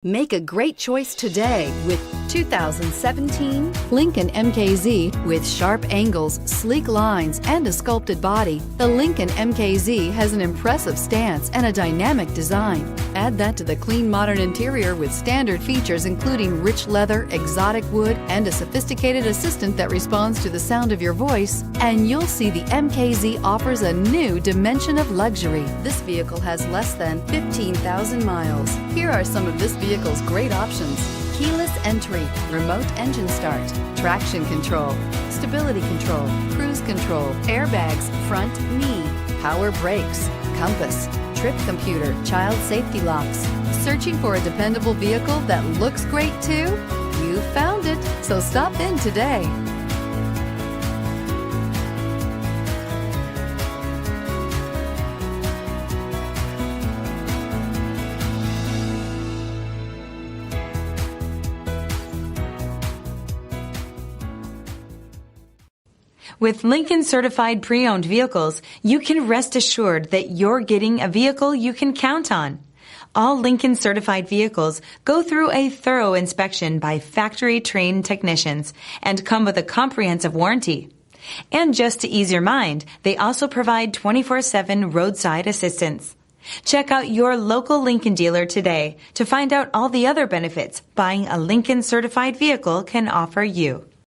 Make a great choice today with 2017 Lincoln MKZ. With sharp angles, sleek lines, and a sculpted body, the Lincoln MKZ has an impressive stance and a dynamic design. Add that to the clean modern interior with standard features including rich leather, exotic wood, and a sophisticated assistant that responds to the sound of your voice, and you'll see the MKZ offers a new dimension of luxury. This vehicle has less than 15,000 miles. Here are some of this vehicle's great options: keyless entry, remote engine start, traction control, stability control, cruise control, airbags, front knee, power brakes, compass, trip computer, child safety locks. Searching for a dependable vehicle that looks great too? You found it, so stop in today. With Lincoln Certified Pre-Owned Vehicles, you can rest assured that you're getting a vehicle you can count on. All Lincoln Certified vehicles go through a thorough inspection by factory-trained technicians and come with a comprehensive warranty. And just to ease your mind, they also provide 24/7 roadside assistance. Check out your local Lincoln dealer today to find out all the other benefits buying a Lincoln Certified vehicle can offer you.